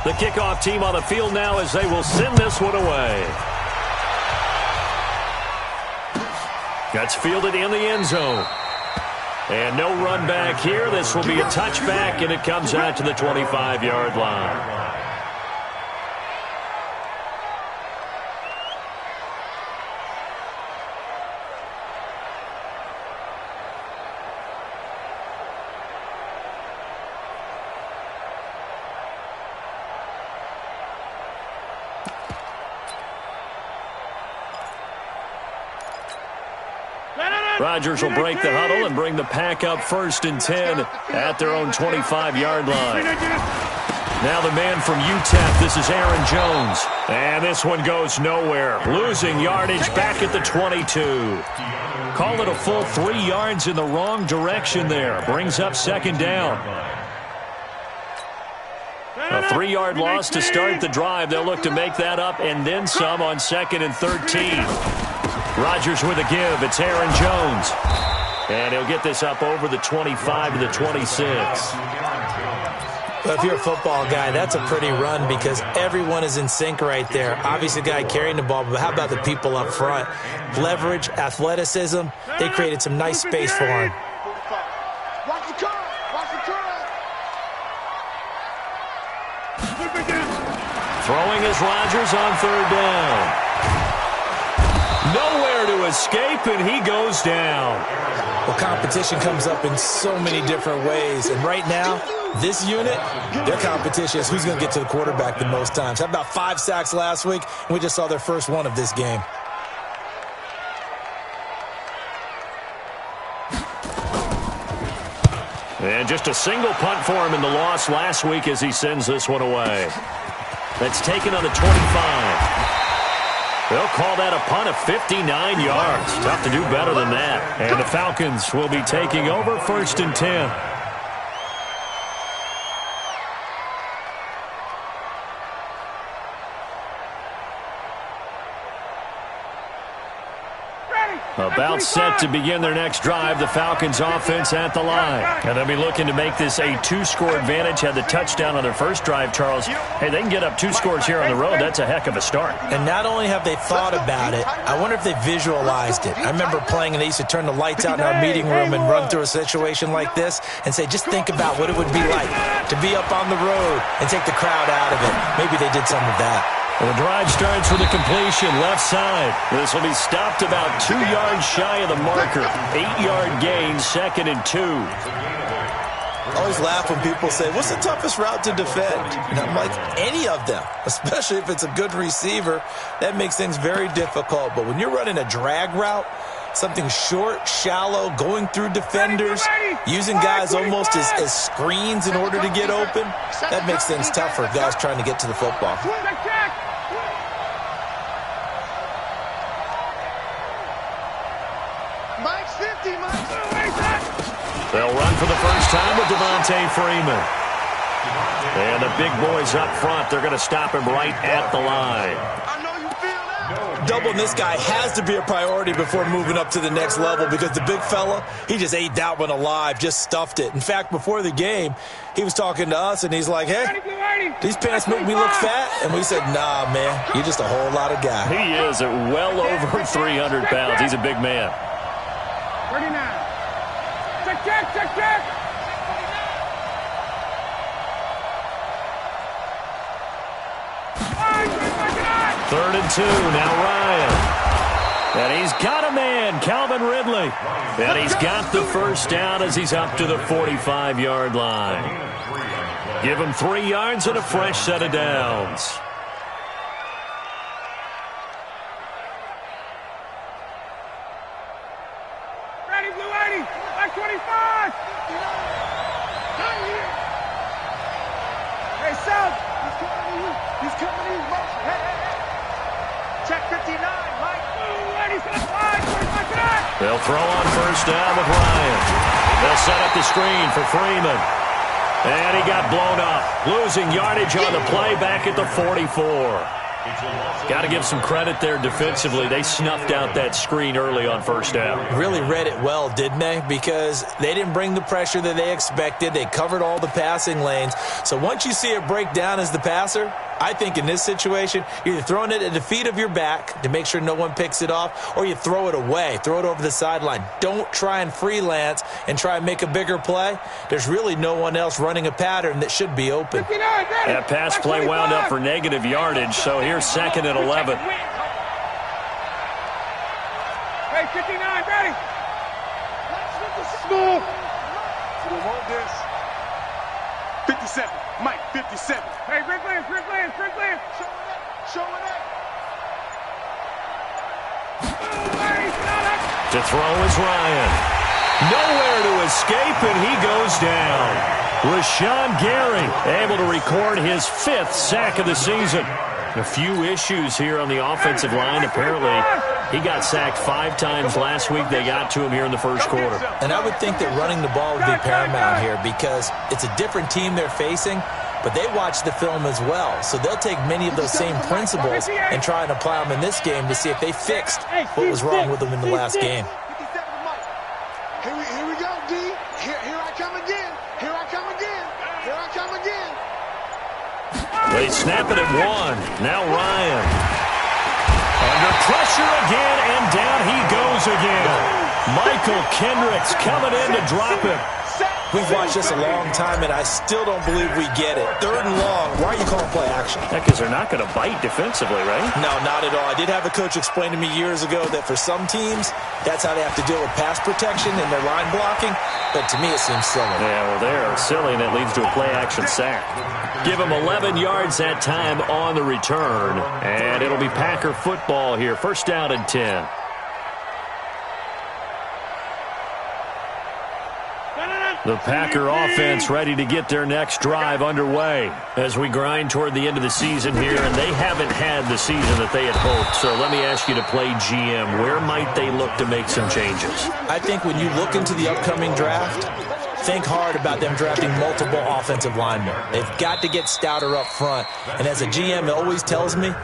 The kickoff team on the field now as they will send this one away. That's fielded in the end zone. And no run back here. This will be a touchback, and it comes out to the 25-yard line. Rodgers will break the huddle and bring the pack up 1st and 10 at their own 25-yard line. Now the man from UTEP, this is Aaron Jones. And this one goes nowhere. Losing yardage back at the 22. Call it a full 3 yards in the wrong direction there. Brings up 2nd down. A 3-yard loss to start the drive. They'll look to make that up and then some on 2nd and 13. Rodgers with a give. It's Aaron Jones. And he'll get this up over the 25 to the 26. Well, if you're a football guy, that's a pretty run because everyone is in sync right there. Obviously, the guy carrying the ball, but how about the people up front? Leverage, athleticism. They created some nice space for him. Throwing is Rodgers on 3rd down. Nowhere to escape, and he goes down. Well, competition comes up in so many different ways, and right now, this unit, their competition is who's going to get to the quarterback the most times. How about 5 sacks last week? We just saw their first one of this game. And just a single punt for him in the loss last week as he sends this one away. That's taken on the 25. They'll call that a punt of 59 yards. Tough to do better than that. And the Falcons will be taking over 1st and 10. About set to begin their next drive, the Falcons offense at the line. And they'll be looking to make this a 2-score advantage. Had the touchdown on their first drive, Charles. Hey, they can get up 2 scores here on the road. That's a heck of a start. And not only have they thought about it, I wonder if they visualized it. I remember playing and they used to turn the lights out in our meeting room and run through a situation like this and say, just think about what it would be like to be up on the road and take the crowd out of it. Maybe they did some of that. Well, the drive starts with a completion left side. This will be stopped about 2 yards shy of the marker. 8-yard gain, 2nd and 2. I always laugh when people say, what's the toughest route to defend? And I'm like, any of them, especially if it's a good receiver. That makes things very difficult. But when you're running a drag route, something short, shallow, going through defenders, using guys almost as screens in order to get open, that makes things tough for guys trying to get to the football. They'll run for the first time with Devontae Freeman. And the big boys up front, they're going to stop him right at the line. Doubling this guy has to be a priority before moving up to the next level because the big fella, he just ate that one alive, just stuffed it. In fact, before the game, he was talking to us, and he's like, hey, these pants make me look fat? And we said, nah, man, you're just a whole lot of guy. He is at well over 300 pounds. He's a big man. 39. Check. 3rd and 2. Now Ryan. And he's got a man, Calvin Ridley. And he's got the first down as he's up to the 45-yard line. Give him 3 yards and a fresh set of downs. Ready, blue 80. Back 25. Hey, South. He's coming in. Hey. Check 59. Mike. Blue 80's to the side. 45 to that. They'll throw on first down with Ryan. They'll set up the screen for Freeman. And he got blown up. Losing yardage on the play back at the 44. Got to give some credit there defensively. They snuffed out that screen early on first down. Really read it well, didn't they? Because they didn't bring the pressure that they expected. They covered all the passing lanes. So once you see it break down as the passer, I think in this situation, you're either throwing it at the feet of your back to make sure no one picks it off, or you throw it away, throw it over the sideline. Don't try and freelance and try and make a bigger play. There's really no one else running a pattern that should be open. That pass play wound up for negative yardage, so here's 2nd and 11. Hey, 59, ready? Smooth. We want this. 57, Mike, 57. Hey, Rick Lance. Show it up. To throw is Ryan. Nowhere to escape, and he goes down. Rashawn Gary able to record his 5th sack of the season. A few issues here on the offensive line. Apparently, he got sacked 5 times last week. They got to him here in the first quarter. And I would think that running the ball would be paramount here because it's a different team they're facing, but they watch the film as well. So they'll take many of those same principles and try and apply them in this game to see if they fixed what was wrong with them in the last game. Here we go, D. Here I come again. Here I come again. Here I come again. They snap it at 1. Now Ryan. Under pressure again, and down he goes again. Michael Kendricks coming in to drop him. We've watched this a long time, and I still don't believe we get it. 3rd and long. Why are you calling play action? Because they're not going to bite defensively, right? No, not at all. I did have a coach explain to me years ago that for some teams, that's how they have to deal with pass protection and their line blocking. But to me, it seems silly. Yeah, well, they're silly, and that leads to a play-action sack. Give him 11 yards that time on the return, and it'll be Packer football here. 1st down and 10. The Packer offense ready to get their next drive underway as we grind toward the end of the season here, and they haven't had the season that they had hoped. So let me ask you to play GM. Where might they look to make some changes? I think when you look into the upcoming draft, think hard about them drafting multiple offensive linemen. They've got to get stouter up front. And as a GM, it always tells me,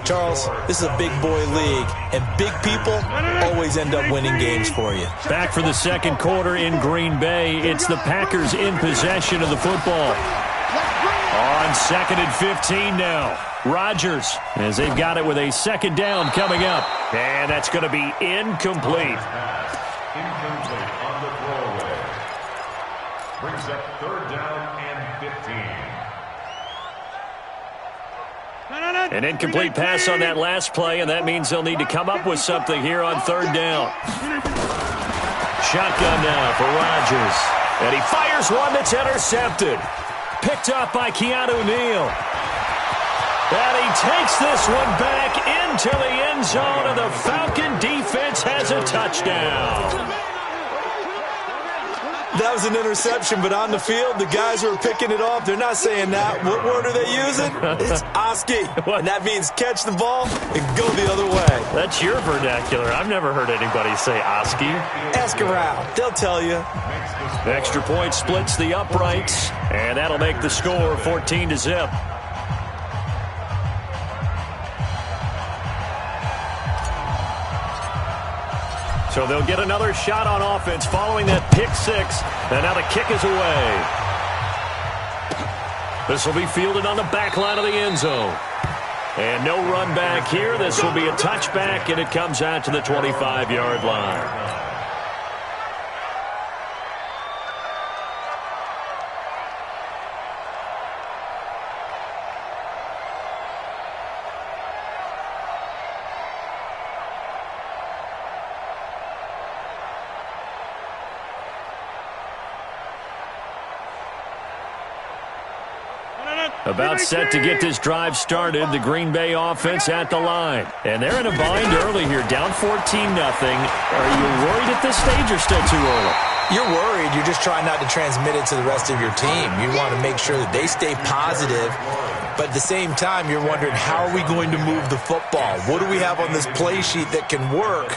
Charles, this is a big boy league, and big people always end up winning games for you. Back for the 2nd quarter in Green Bay. It's the Packers in possession of the football. On 2nd and 15 now. Rodgers, as they've got it with a 2nd down coming up. And that's going to be incomplete. Incomplete on the throwaway. Brings up 3rd down and 15. An incomplete pass on that last play, and that means they'll need to come up with something here on 3rd down. Shotgun now for Rodgers. And he fires one that's intercepted. Picked up by Keanu Neal. And he takes this one back into the end zone, and the Falcon defense has a touchdown. That was an interception, but on the field, the guys who are picking it off, they're not saying that. What word are they using? It's Oski. And that means catch the ball and go the other way. That's your vernacular. I've never heard anybody say Oski. Ask around. They'll tell you. Extra point splits the uprights, and that'll make the score 14-0. So they'll get another shot on offense following that pick 6. And now the kick is away. This will be fielded on the back line of the end zone. And no run back here. This will be a touchback, and it comes out to the 25-yard line. About set to get this drive started, the Green Bay offense at the line. And they're in a bind early here, down 14-0. Are you worried at this stage or still too early? You're worried. You're just trying not to transmit it to the rest of your team. You want to make sure that they stay positive. But at the same time, you're wondering, how are we going to move the football? What do we have on this play sheet that can work?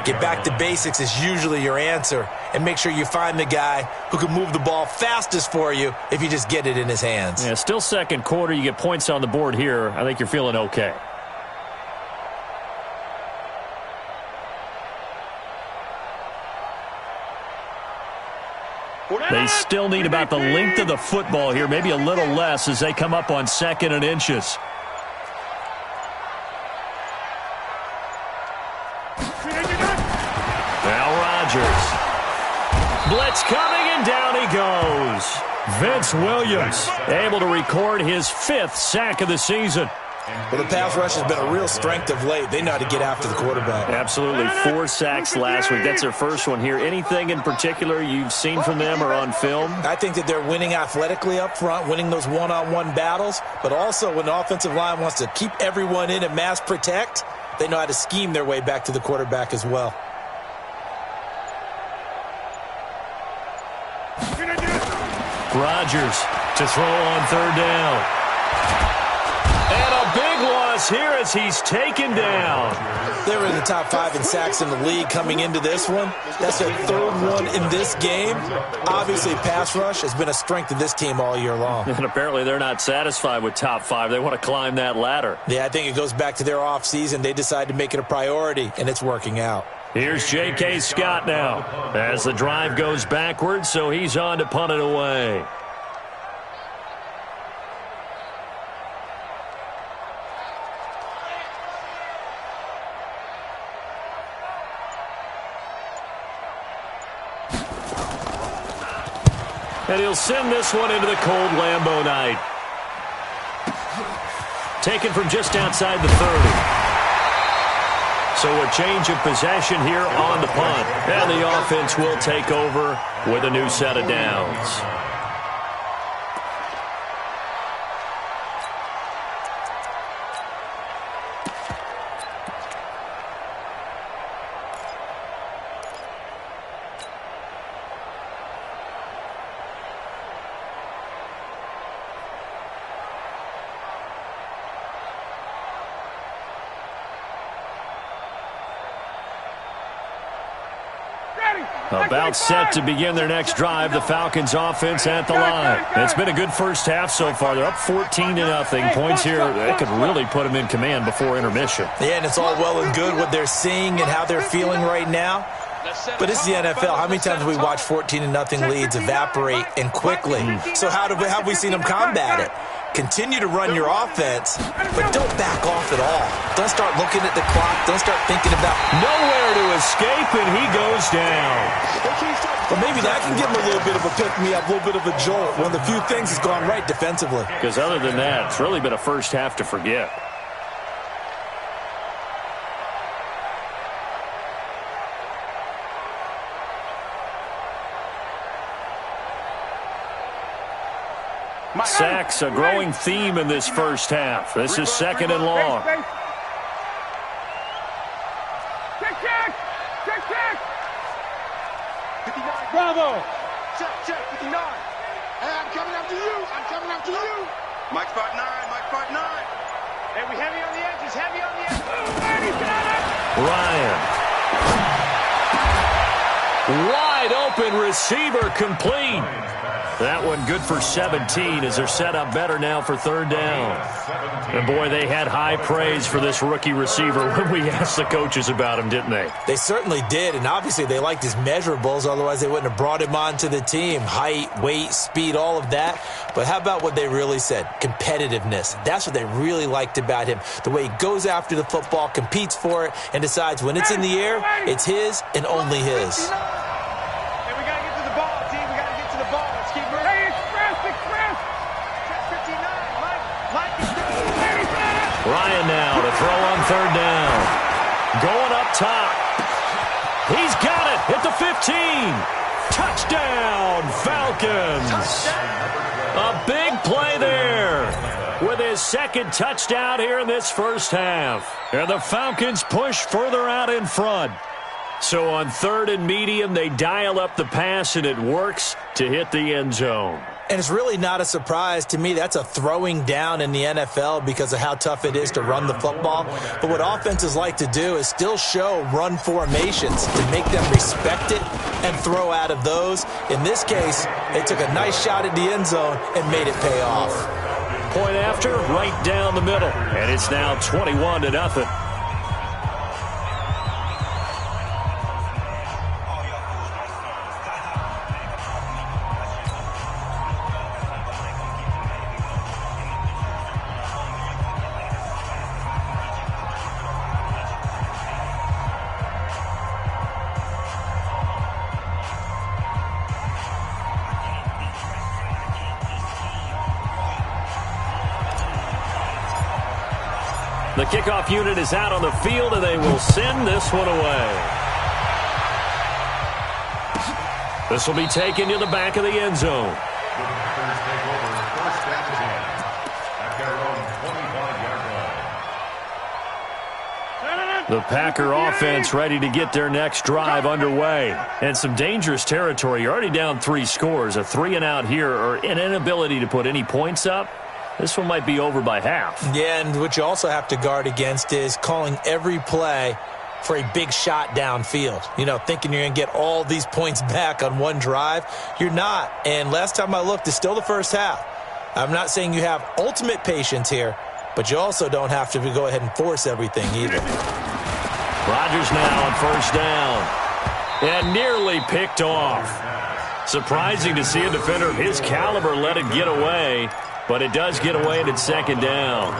Get back to basics is usually your answer. And make sure you find the guy who can move the ball fastest for you if you just get it in his hands. Yeah, still 2nd quarter. You get points on the board here. I think you're feeling okay. They still need about the length of the football here, maybe a little less as they come up on 2nd and inches. Now Rodgers. Blitz coming, and down he goes. Vince Williams able to record his 5th sack of the season. Well, the pass rush has been a real strength of late. They know how to get after the quarterback. Absolutely. 4 sacks last week. That's their first one here. Anything in particular you've seen from them or on film? I think that they're winning athletically up front, winning those one-on-one battles, but also when the offensive line wants to keep everyone in and mass protect, they know how to scheme their way back to the quarterback as well. Rodgers to throw on 3rd down. And a big loss here as he's taken down. They were in the top 5 in sacks in the league coming into this one. That's their 3rd one in this game. Obviously, pass rush has been a strength of this team all year long. And apparently they're not satisfied with top 5. They want to climb that ladder. Yeah, I think it goes back to their offseason. They decided to make it a priority, and it's working out. Here's J.K. Scott now as the drive goes backwards, so he's on to punt it away. And he'll send this one into the cold Lambeau night. Taken from just outside the 30. So a change of possession here on the punt. And the offense will take over with a new set of downs. About set to begin their next drive, the Falcons offense at the line. It's been a good first half so far. They're up 14-0. Points here, they could really put them in command before intermission. Yeah, and it's all well and good what they're seeing and how they're feeling right now. But it's the NFL. How many times have we watched 14-0 leads evaporate and quickly? So how have we seen them combat it? Continue to run your offense, but don't back off at all. Don't start looking at the clock. Don't start thinking about nowhere to escape, and he goes down. Well, maybe that can give him a little bit of a pick-me-up, a little bit of a jolt. One of the few things that's gone right defensively. Because other than that, it's really been a first half to forget. Sacks, a growing theme in this first half. This is 2nd and long. Bravo! Check, 59. Hey, I'm coming after you. Mike spot 9. Hey, we heavy on the edges, Ryan. Wide open receiver complete. That one good for 17 as they're set up better now for 3rd down. And boy, they had high praise for this rookie receiver when we asked the coaches about him, didn't they? They certainly did, and obviously they liked his measurables, otherwise they wouldn't have brought him onto the team. Height, weight, speed, all of that. But how about what they really said? Competitiveness. That's what they really liked about him. The way he goes after the football, competes for it, and decides when it's in the air, it's his and only his. Ryan now to throw on 3rd down. Going up top. He's got it at the 15. Touchdown, Falcons. A big play there with his 2nd touchdown here in this first half. And the Falcons push further out in front. So on 3rd and medium, they dial up the pass, and it works to hit the end zone. And it's really not a surprise to me. That's a throwing down in the NFL because of how tough it is to run the football. But what offenses like to do is still show run formations to make them respect it and throw out of those. In this case, they took a nice shot at the end zone and made it pay off. Point after, right down the middle. And it's now 21-0. The kickoff unit is out on the field, and they will send this one away. This will be taken to the back of the end zone. The Packer offense ready to get their next drive underway. And some dangerous territory. You're already down 3 scores. A 3-and-out here or an inability to put any points up. This one might be over by half. Yeah, and what you also have to guard against is calling every play for a big shot downfield. You know, thinking you're going to get all these points back on one drive. You're not. And last time I looked, it's still the first half. I'm not saying you have ultimate patience here, but you also don't have to go ahead and force everything either. Rodgers now on first down. And nearly picked off. Surprising to see a defender of his caliber let it get away, but it does get away and it's second down.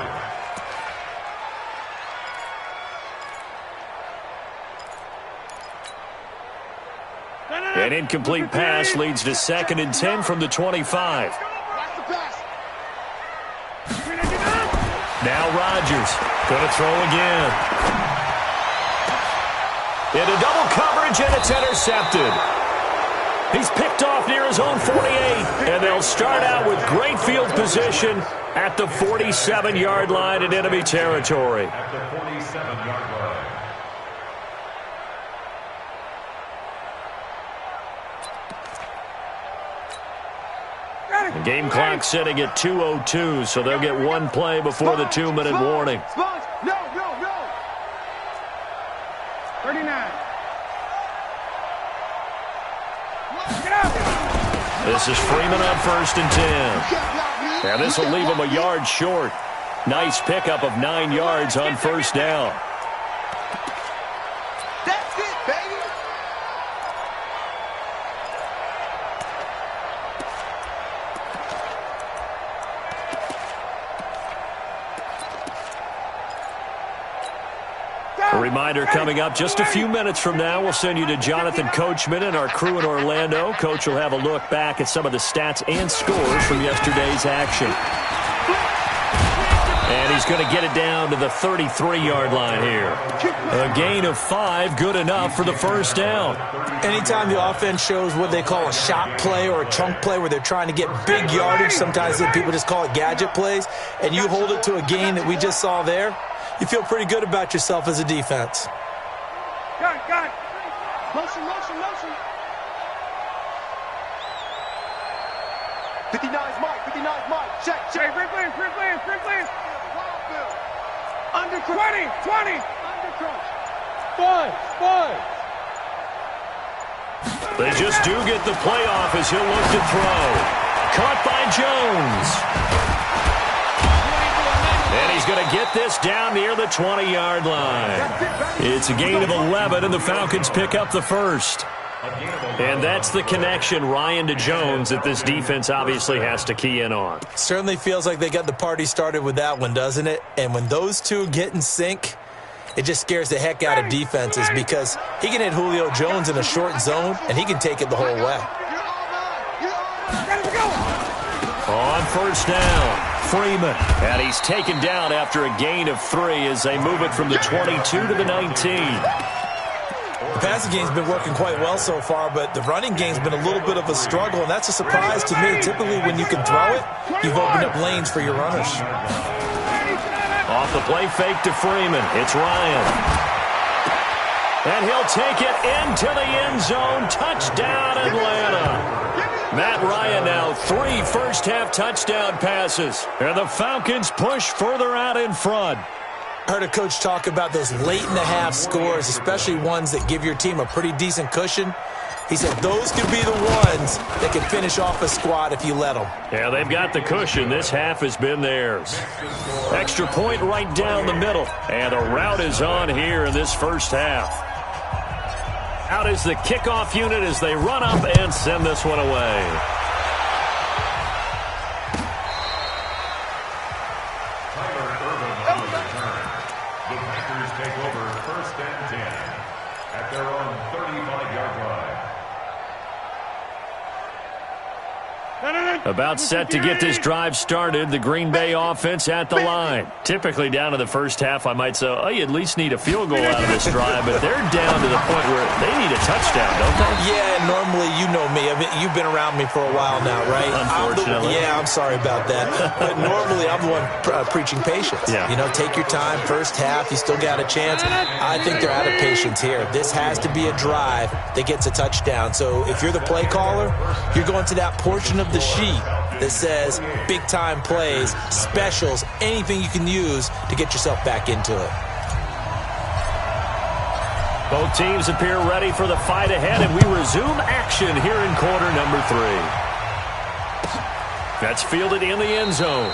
An incomplete pass leads to 2nd and 10 from the 25. Now Rodgers going to throw again. Into double coverage, and it's intercepted. He's picked off near his own 48, and they'll start out with great field position at the 47-yard line in enemy territory. At the 47-yard line. The game clock sitting at 2:02, so they'll get one play before the 2-minute warning. No. 39. This is Freeman on 1st and 10. And this will leave him a yard short. Nice pickup of 9 yards on first down. That's it, baby. A reminder coming up just a few minutes from now, we'll send you to Jonathan Coachman and our crew in Orlando. Coach will have a look back at some of the stats and scores from yesterday's action. And he's going to get it down to the 33-yard line here. A gain of 5, good enough for the first down. Anytime the offense shows what they call a shot play or a chunk play where they're trying to get big yardage, sometimes people just call it gadget plays, and you hold it to a gain that we just saw there, you feel pretty good about yourself as a defense. Got it. Motion. 59's Mike. Check. Free clearance. Under 20. Under crunch. 5. They just do get the playoff as he'll look to throw. Caught by Jones. And he's going to get this down near the 20-yard line. It's a gain of 11, and the Falcons pick up the first. And that's the connection, Ryan, to Jones that this defense obviously has to key in on. Certainly feels like they got the party started with that one, doesn't it? And when those two get in sync, it just scares the heck out of defenses because he can hit Julio Jones in a short zone, and he can take it the whole way. On first down, Freeman. And he's taken down after a gain of 3 as they move it from the 22 to the 19. The passing game's been working quite well so far, but the running game's been a little bit of a struggle, and that's a surprise to me. Typically, when you can throw it, you've opened up lanes for your runners. Off the play fake to Freeman. It's Ryan. And he'll take it into the end zone. Touchdown, Atlanta. Matt Ryan now 3 first-half touchdown passes. And the Falcons push further out in front. I heard a coach talk about those late-in-the-half scores, especially ones that give your team a pretty decent cushion. He said those could be the ones that can finish off a squad if you let them. Yeah, they've got the cushion. This half has been theirs. Extra point right down the middle. And the route is on here in this first half. Out is the kickoff unit as they run up and send this one away. The Packers take over 1st and 10 at their own 35-yard line. About set to get this drive started, the Green Bay offense at the line. Typically down to the first half, I might say, oh, you at least need a field goal out of this drive, but they're down to the point where they need a touchdown, don't they? Yeah, normally, you know me. I mean, you've been around me for a while now, right? Unfortunately. I'm sorry about that. But normally, I'm the one preaching patience. Yeah. You know, take your time. First half, you still got a chance. I think they're out of patience here. This has to be a drive that gets a touchdown. So if you're the play caller, you're going to that portion of the sheet that says big-time plays, specials, anything you can use to get yourself back into it. Both teams appear ready for the fight ahead, and we resume action here in quarter number 3. That's fielded in the end zone.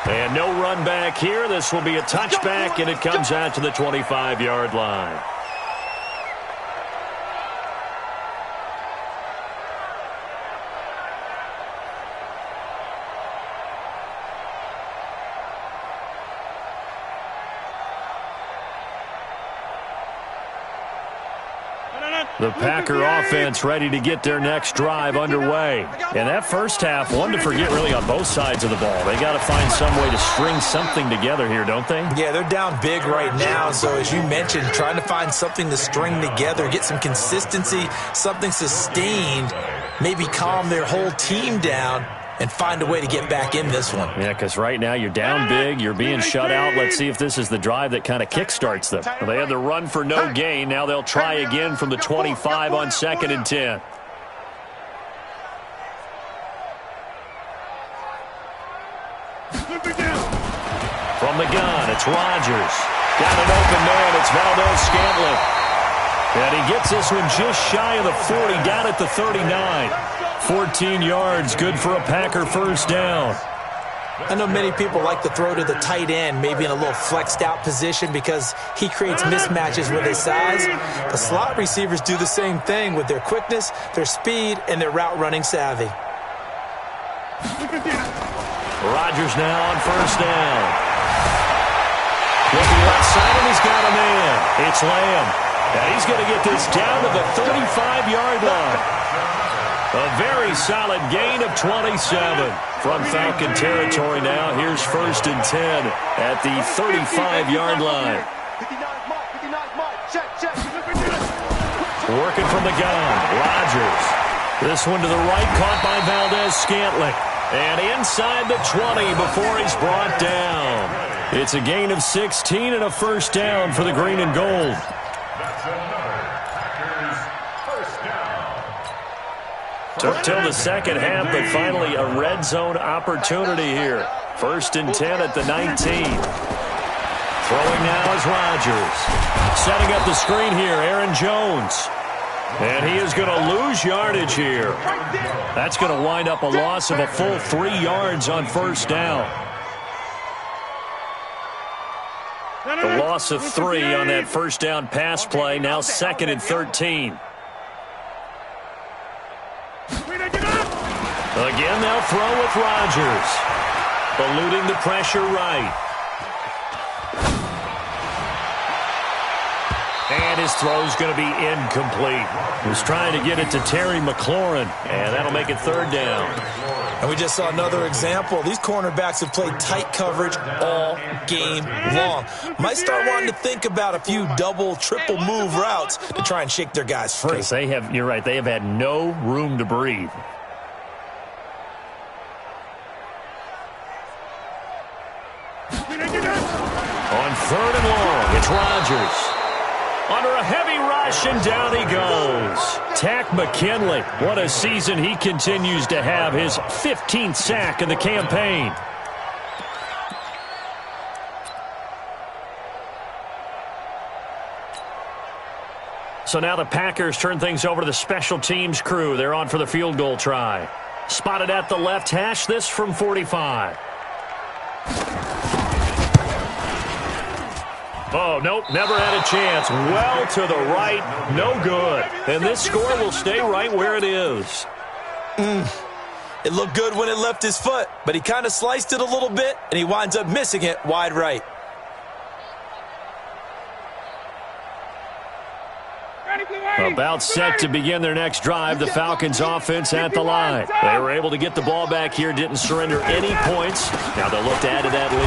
And no run back here. This will be a touchback, and it comes out to the 25-yard line. The Packer offense ready to get their next drive underway. And that first half, one to forget really on both sides of the ball. They got to find some way to string something together here, don't they? Yeah, they're down big right now. So as you mentioned, trying to find something to string together, get some consistency, something sustained, maybe calm their whole team down and find a way to get back in this one. Yeah, because right now you're down big, you're being shut out. Let's see if this is the drive that kind of kickstarts them. Well, they had the run for no gain. Now they'll try again from the 25 on 2nd and 10. From the gun, it's Rodgers. Got an open man, it's Valdes-Scantling. And he gets this one just shy of the 40, down at the 39. 14 yards, good for a Packer first down. I know many people like to throw to the tight end, maybe in a little flexed out position because he creates mismatches with his size. But slot receivers do the same thing with their quickness, their speed, and their route running savvy. Rodgers now on first down. Looking left side, and he's got a man. It's Lamb. And he's going to get this down to the 35-yard line. A very solid gain of 27 from Falcon territory now. Here's 1st and 10 at the 35-yard line. Working from the gun, Rodgers. This one to the right, caught by Valdes-Scantling. And inside the 20 before he's brought down. It's a gain of 16 and a first down for the green and gold. Took till the second half, but finally a red zone opportunity here. 1st and 10 at the 19. Throwing now is Rodgers. Setting up the screen here, Aaron Jones. And he is going to lose yardage here. That's going to wind up a loss of a full 3 yards on first down. The loss of 3 on that first down pass play, now 2nd and 13. Again, they'll throw with Rodgers. Eluding the pressure right. And his throw's going to be incomplete. He was trying to get it to Terry McLaurin, and that'll make it 3rd down. And we just saw another example. These cornerbacks have played tight coverage all game long. Might start wanting to think about a few double, triple move routes to try and shake their guys free. You're right, they have had no room to breathe. On 3rd and long, it's Rodgers. Under a heavy rush, and down he goes. Takk McKinley, what a season he continues to have. His 15th sack of the campaign. So now the Packers turn things over to the special teams crew. They're on for the field goal try. Spotted at the left hash, this from 45. Oh, nope, never had a chance. Well to the right, no good. And this score will stay right where it is. It looked good when it left his foot, but he kind of sliced it a little bit, and he winds up missing it wide right. Ready, Blue Eyes? About set to begin their next drive, the Falcons offense at the line. They were able to get the ball back here, didn't surrender any points. Now they'll look to add to that lead.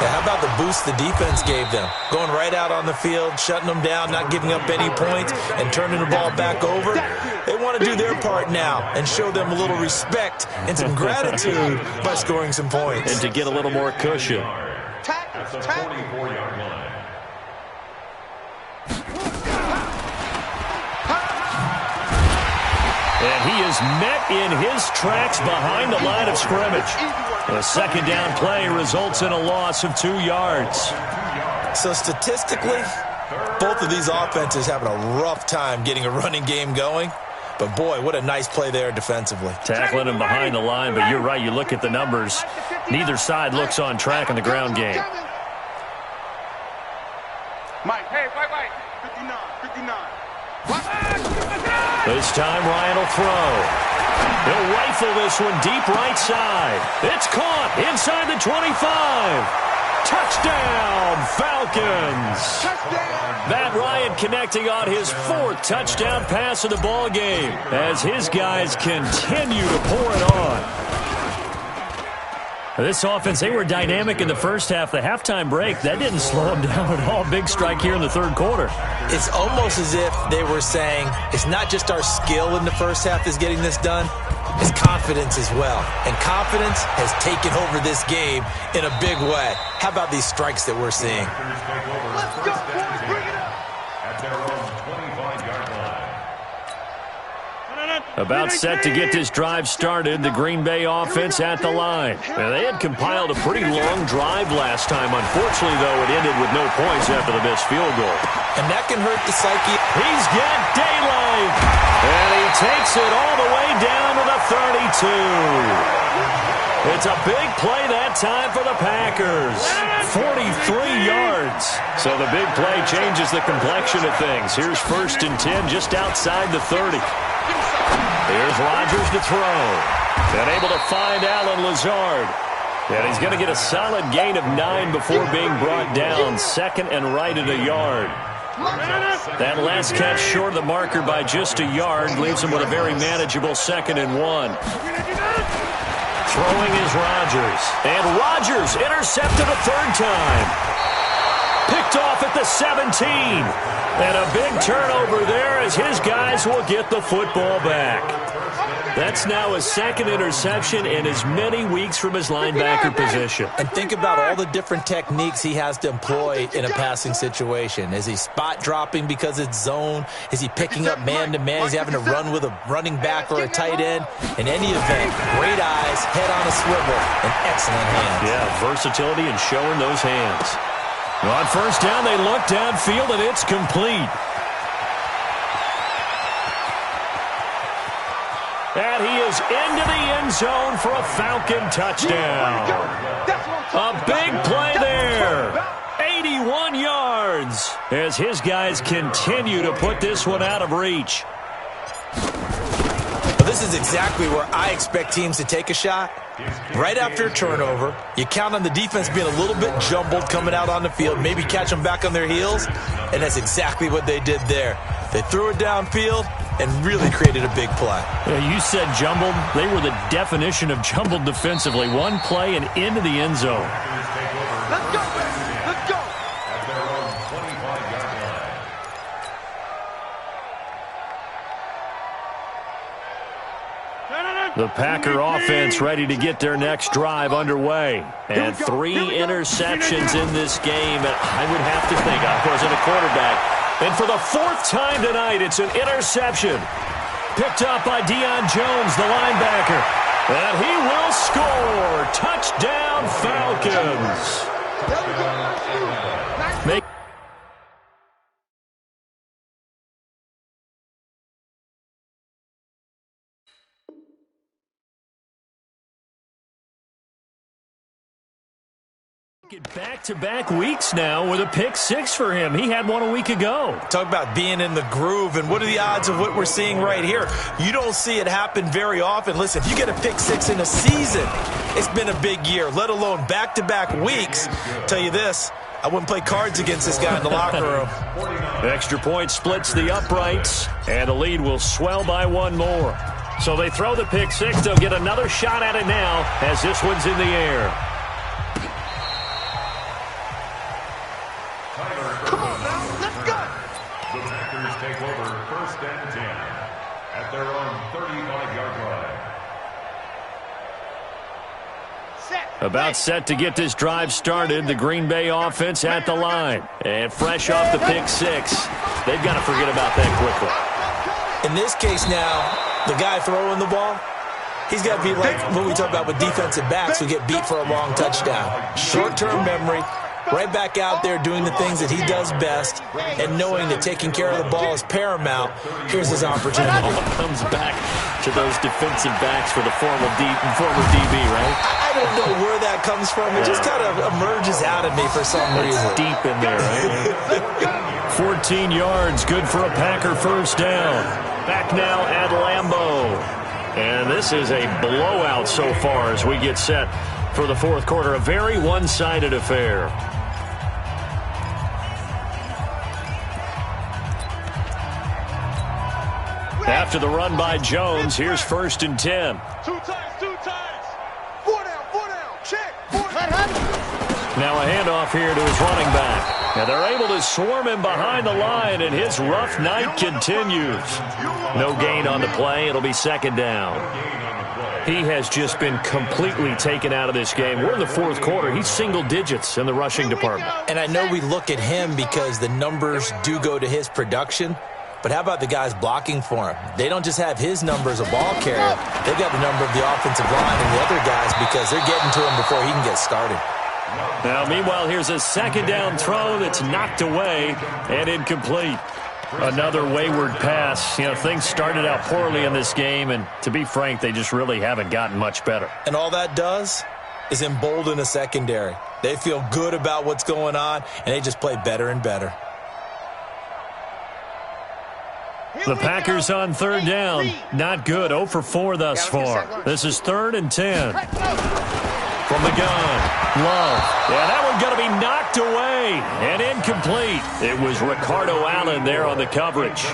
Yeah, how about the boost the defense gave them? Going right out on the field, shutting them down, not giving up any points, and turning the ball back over. They want to do their part now and show them a little respect and some gratitude by scoring some points. And to get a little more cushion. At the 44-yard line. And he is met in his tracks behind the line of scrimmage. The second down play results in a loss of 2 yards. So statistically, both of these offenses having a rough time getting a running game going. But, boy, what a nice play there defensively. Tackling him behind the line, but you're right. You look at the numbers. Neither side looks on track in the ground game. Mike, hey, Mike, 59. This time Ryan will throw. He'll rifle this one deep right side. It's caught inside the 25. Touchdown, Falcons. Matt Ryan connecting on his 4th touchdown pass of the ball game as his guys continue to pour it on. This offense, they were dynamic in the first half. The halftime break, that didn't slow them down at all. Big strike here in the third quarter. It's almost as if they were saying, it's not just our skill in the first half that's getting this done, it's confidence as well. And confidence has taken over this game in a big way. How about these strikes that we're seeing? Let's go, boys, bring it up. At their own 25-yard line. About set to get this drive started, the Green Bay offense at the line. Now, they had compiled a pretty long drive last time. Unfortunately, though, it ended with no points after the missed field goal. And that can hurt the psyche. He's got daylight. And he takes it all the way down to the 32. It's a big play that time for the Packers. 43 yards. So the big play changes the complexion of things. Here's 1st and 10 just outside the 30. Here's Rodgers to throw. And able to find Allen Lazard. And he's going to get a solid gain of 9 before being brought down. 2nd and right at a yard. That last catch short of the marker by just a yard leaves him with a very manageable 2nd and 1. Throwing is Rodgers. And Rodgers intercepted a 3rd time. Picked off at the 17. And a big turnover there as his guys will get the football back. That's now his 2nd interception in as many weeks from his linebacker position. And think about all the different techniques he has to employ in a passing situation. Is he spot dropping because it's zone? Is he picking up man-to-man? Is he having to run with a running back or a tight end? In any event, great eyes, head on a swivel, and excellent hands. Yeah, versatility and showing those hands. On 1st down, they look downfield, and it's complete. And he is into the end zone for a Falcon touchdown. A big play there. 81 yards as his guys continue to put this one out of reach. Well, this is exactly where I expect teams to take a shot. Right after a turnover, you count on the defense being a little bit jumbled coming out on the field, maybe catch them back on their heels, and that's exactly what they did there. They threw it downfield and really created a big play. Yeah, you said jumbled. They were the definition of jumbled defensively. One play and into the end zone. Let's go, let's go. At their own 25-yard line. The Packer offense ready to get their next drive underway. And 3 interceptions in this game. And I would have to think, I wasn't a quarterback. And for the 4th time tonight, it's an interception. Picked up by Deion Jones, the linebacker. And he will score. Touchdown, Falcons. Back-to-back weeks now with a pick 6 for him. He had one a week ago. Talk about being in the groove, and what are the odds of what we're seeing right here? You don't see it happen very often. Listen, if you get a pick 6 in a season, it's been a big year, let alone back-to-back weeks. Tell you this, I wouldn't play cards against this guy in the locker room. Extra point splits the uprights, and the lead will swell by one more. So they throw the pick six. They'll get another shot at it now as this one's in the air. Come on now, let's go. The Packers take over 1st and 10 at their own 35-yard line. About set to get this drive started. The Green Bay offense at the line. And fresh off the pick six, they've got to forget about that quickly. In this case now, the guy throwing the ball, he's got to be like what we talk about with defensive backs who get beat for a long touchdown. Short-term memory, right back out there doing the things that he does best, and knowing that taking care of the ball is paramount. Here's his opportunity. All comes back to those defensive backs for the former DB, right? I don't know where that comes from. It just kind of emerges out of me for some reason. It's deep in there, right? 14 yards, good for a Packer first down. Back now at Lambeau. And this is a blowout so far as we get set for the fourth quarter. A very one-sided affair. After the run by Jones, here's 1st and 10. Two times. Four down, check. Now a handoff here to his running back. And they're able to swarm him behind the line, and his rough night continues. No gain on the play. It'll be 2nd down. He has just been completely taken out of this game. We're in the fourth quarter. He's single digits in the rushing department. And I know we look at him because the numbers do go to his production. But how about the guys blocking for him? They don't just have his number as a ball carrier. They've got the number of the offensive line and the other guys because they're getting to him before he can get started. Now, meanwhile, here's a 2nd down throw that's knocked away and incomplete. Another wayward pass. You know, things started out poorly in this game, and to be frank, they just really haven't gotten much better. And all that does is embolden the secondary. They feel good about what's going on, and they just play better and better. The Packers on 3rd down. Not good. 0 for 4 thus far. This is 3rd and 10. From the gun, Love. Yeah, that one going to be knocked away and incomplete. It was Ricardo Allen there on the coverage.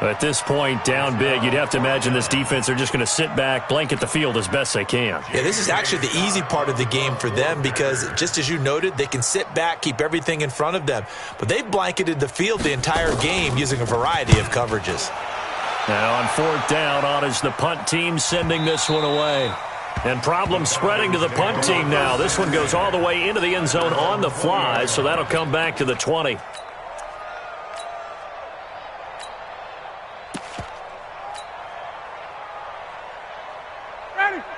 At this point, down big, you'd have to imagine this defense are just going to sit back, blanket the field as best they can. Yeah, this is actually the easy part of the game for them because, just as you noted, they can sit back, keep everything in front of them. But they've blanketed the field the entire game using a variety of coverages. Now on 4th down, on is the punt team sending this one away. And problems spreading to the punt team now. This one goes all the way into the end zone on the fly, so that'll come back to the 20.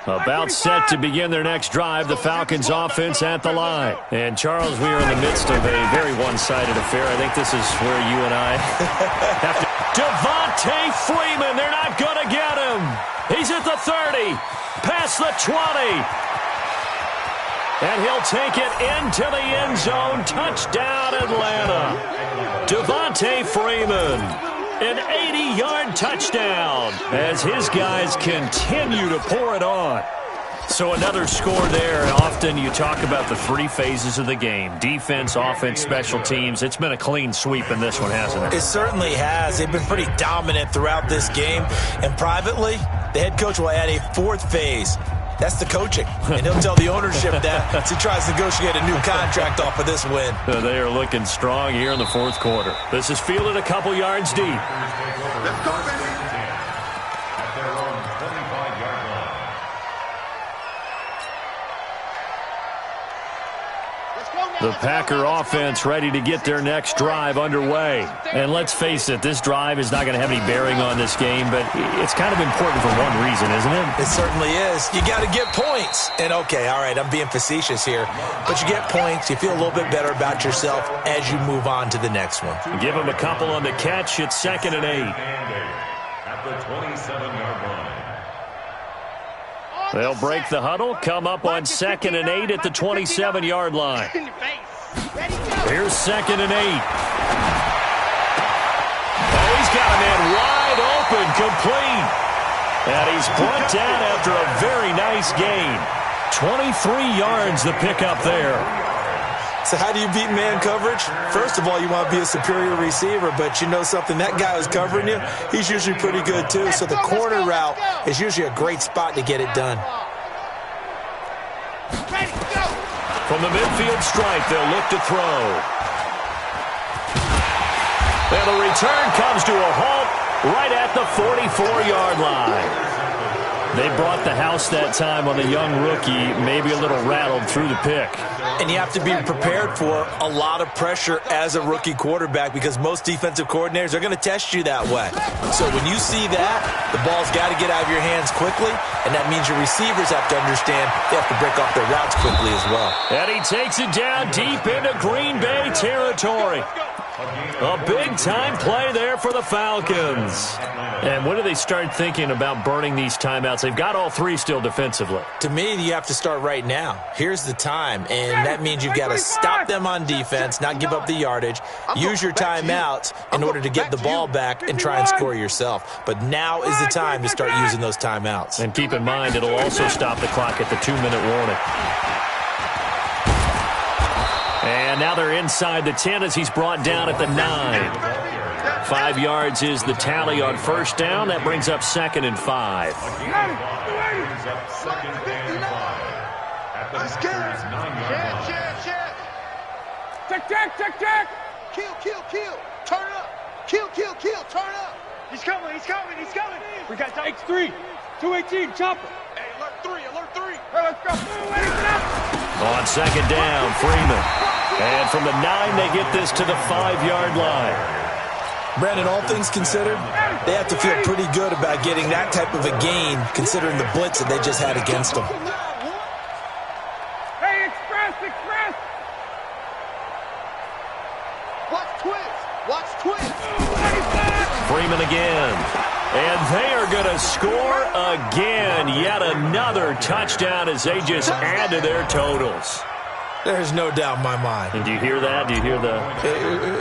About set to begin their next drive, the Falcons offense at the line. And Charles, we are in the midst of a very one-sided affair. I think this is where you and I have to... Devontae Freeman, they're not going to get him. He's at the 30, past the 20. And he'll take it into the end zone. Touchdown, Atlanta. Devontae Freeman. An 80-yard touchdown as his guys continue to pour it on. So another score there. And often you talk about the 3 phases of the game. Defense, offense, special teams. It's been a clean sweep in this one, hasn't it? It certainly has. They've been pretty dominant throughout this game. And privately, the head coach will add a 4th phase. That's the coaching. And he'll tell the ownership that as he tries to negotiate a new contract off of this win. They are looking strong here in the fourth quarter. This is fielded a couple yards deep. Let's go, baby. At their own 25-yard line. The Packer offense ready to get their next drive underway. And let's face it, this drive is not going to have any bearing on this game, but it's kind of important for one reason, isn't it? It certainly is. You got to get points. And okay, all right, I'm being facetious here, but you get points, you feel a little bit better about yourself as you move on to the next one. Give them a couple on the catch. It's 2nd and 8. At the 27-yard line. They'll break the huddle, come up on 2nd and 8 at the 27-yard line. Here's 2nd and 8. Oh, he's got a man wide open, complete. And he's brought down after a very nice gain. 23 yards the pickup there. So how do you beat man coverage? First of all, you want to be a superior receiver, but you know something, that guy who's covering you, he's usually pretty good too. So the corner route is usually a great spot to get it done. From the midfield stripe, they'll look to throw. And the return comes to a halt right at the 44-yard line. They brought the house that time on the young rookie, maybe a little rattled through the pick. And you have to be prepared for a lot of pressure as a rookie quarterback because most defensive coordinators are going to test you that way. So when you see that, the ball's got to get out of your hands quickly, and that means your receivers have to understand they have to break off their routes quickly as well. And he takes it down deep into Green Bay territory. A big-time play there for the Falcons. And when do they start thinking about burning these timeouts? They've got all three still defensively. To me, you have to start right now. Here's the time, and that means you've got to stop them on defense, not give up the yardage, use your timeouts in order to get the ball back and try and score yourself. But now is the time to start using those timeouts. And keep in mind, it'll also stop the clock at the 2-minute warning. And now they're inside the 10 as he's brought down at the 9. 5 yards is the tally on first down. That brings up 2nd and 5. Check. Kill. Turn up. Kill. Turn up. He's coming. We got time. X3. 218. Chopper. Hey, alert 3. Hey, let's go. On 2nd down, Freeman. And from the 9, they get this to the 5-yard line. Brandon, all things considered, they have to feel pretty good about getting that type of a gain considering the blitz that they just had against them. Hey, express! Watch twist! Freeman again. And they are going to score again. Yet another touchdown as they just add to their totals. There's no doubt in my mind. And do you hear that? Do you hear the...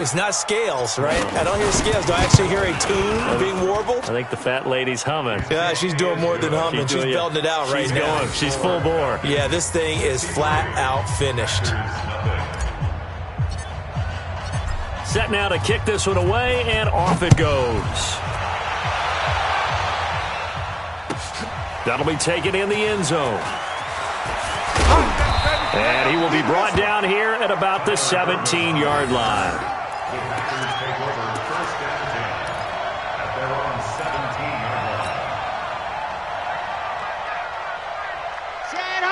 It's not scales, right? I don't hear scales. Do I actually hear a tune being warbled? I think the fat lady's humming. Yeah, she's doing more than humming. She's belting it out right now. She's going. She's full bore. Yeah, this thing is flat out finished. Set now to kick this one away, and off it goes. That'll be taken in the end zone. And he will be brought down here at about the 17-yard line.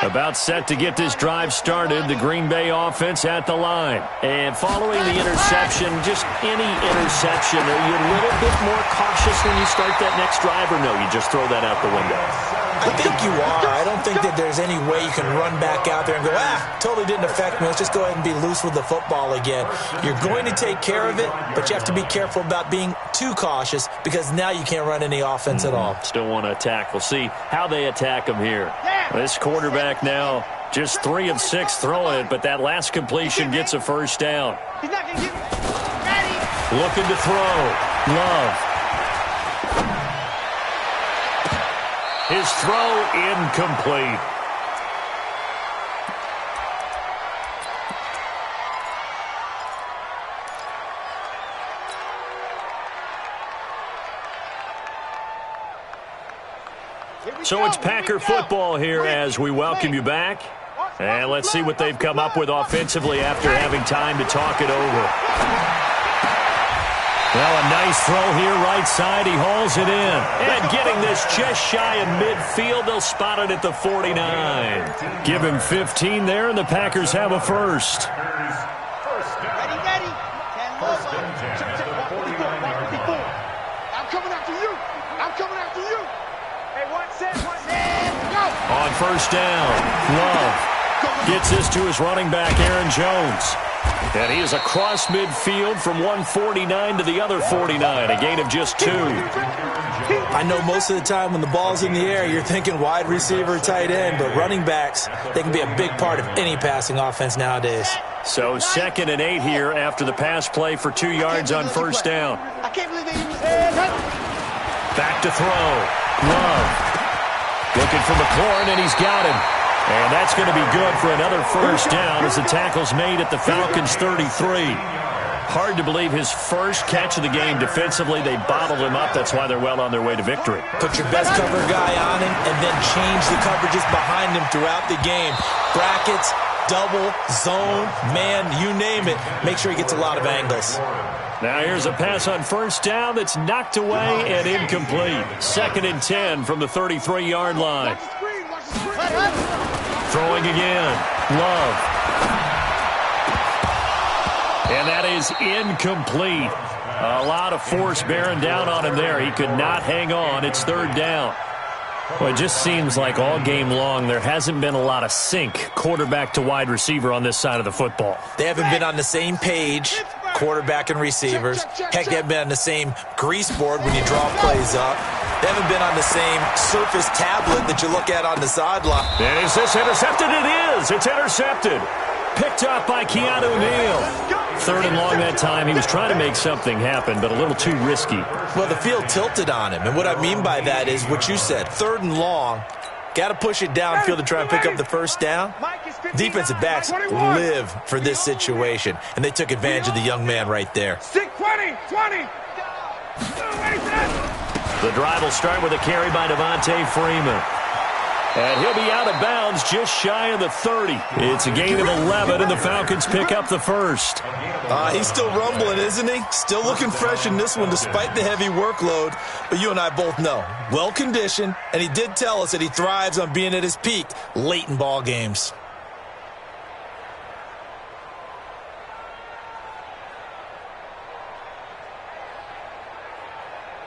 About set to get this drive started, the Green Bay offense at the line. And following the interception, just any interception, are you a little bit more cautious when you start that next drive, or no, you just throw that out the window? I think you are. I don't think that there's any way you can run back out there and go, totally didn't affect me. Let's just go ahead and be loose with the football again. You're going to take care of it, but you have to be careful about being too cautious because now you can't run any offense at all. Still want to attack. We'll see how they attack him here. This quarterback now just 3 of 6 throwing it, but that last completion gets a first down. He's not going to give it. Looking to throw. Love. His throw incomplete. So it's Packer football here as we welcome you back. And let's see what they've come up with offensively after having time to talk it over. Well, a nice throw here right side. He hauls it in. And getting this just shy of midfield, they'll spot it at the 49. Give him 15 there, and the Packers have a first. Ready. I'm coming after you. Hey, one set, go. On first down, Love gets this to his running back, Aaron Jones. And he is across midfield from 149 to the other 49, a gain of just 2. I know most of the time when the ball's in the air, you're thinking wide receiver, tight end, but running backs, they can be a big part of any passing offense nowadays. So 2nd and 8 here after the pass play for 2 yards on first down. I can't believe they used Back to throw. Love looking for McLaurin, and he's got him. And that's going to be good for another first down as the tackle's made at the Falcons' 33. Hard to believe his first catch of the game defensively. They bottled him up. That's why they're well on their way to victory. Put your best cover guy on him and then change the coverages behind him throughout the game. Brackets, double, zone, man, you name it. Make sure he gets a lot of angles. Now here's a pass on first down that's knocked away and incomplete. 2nd and 10 from the 33-yard line. Throwing again. Love. And that is incomplete. A lot of force bearing down on him there. He could not hang on. It's 3rd down. Well, it just seems like all game long there hasn't been a lot of sync quarterback to wide receiver on this side of the football. They haven't been on the same page, quarterback and receivers. Heck, they haven't been on the same grease board when you draw plays up. They haven't been on the same surface tablet that you look at on the sideline. And is this intercepted? It is. It's intercepted. Picked up by Keanu Neal. 3rd and long that time. He was trying to make something happen, but a little too risky. Well, the field tilted on him, and what I mean by that is what you said. 3rd and long, got to push it downfield to try and pick up the first down. Defensive backs live for this situation, and they took advantage of the young man right there. 20. The drive will start with a carry by Devontae Freeman. And he'll be out of bounds just shy of the 30. It's a gain of 11, and the Falcons pick up the first. He's still rumbling, isn't he? Still looking fresh in this one despite the heavy workload. But you and I both know, well-conditioned, and he did tell us that he thrives on being at his peak late in ball games.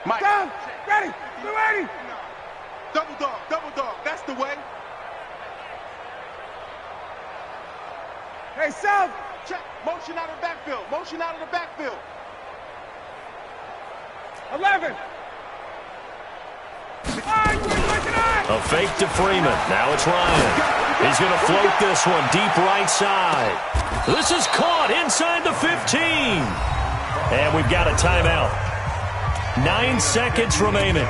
Mike. Down. Ready. 280. Double dog. That's the way. Hey, South. Check. Motion out of the backfield. 11. A fake to Freeman. Now it's Ryan. He's going to float this one deep right side. This is caught inside the 15. And we've got a timeout. 9 seconds remaining.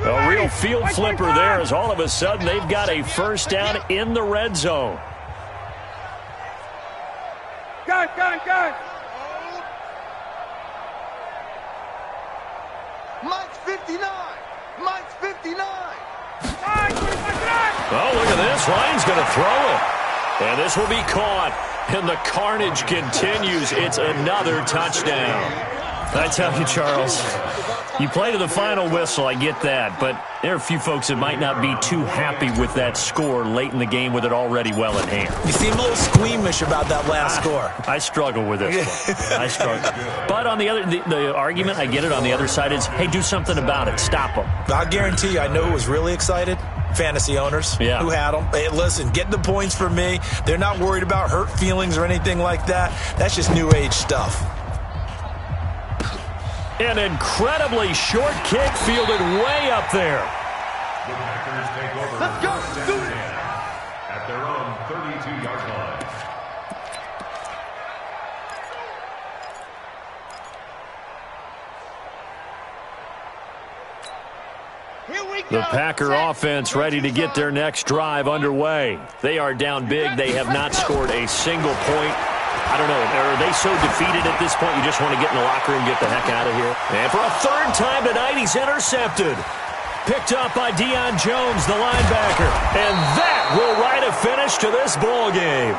A real field flipper there as all of a sudden they've got a first down in the red zone. Gun. Mike's 59. Oh, look at this. Ryan's going to throw it. And this will be caught. And the carnage continues. It's another touchdown. I tell you, Charles, you play to the final whistle, I get that, but there are a few folks that might not be too happy with that score late in the game with it already well in hand. You seem a little squeamish about that last score. I struggle with this one. I struggle. But on the other, the argument, I get it, on the other side is, hey, do something about it. Stop them. I guarantee you, I know who was really excited. Fantasy owners who had them. Hey, listen, get the points for me. They're not worried about hurt feelings or anything like that. That's just new age stuff. An incredibly short kick fielded way up there. The Packers take over. Let's go. Do it. At their own 32-yard line. The Packer offense ready to get their next drive underway. They are down big. They have not scored a single point. I don't know. Are they so defeated at this point you just want to get in the locker room and get the heck out of here? And for a 3rd time tonight, he's intercepted. Picked up by Deion Jones, the linebacker. And that will write a finish to this ball game.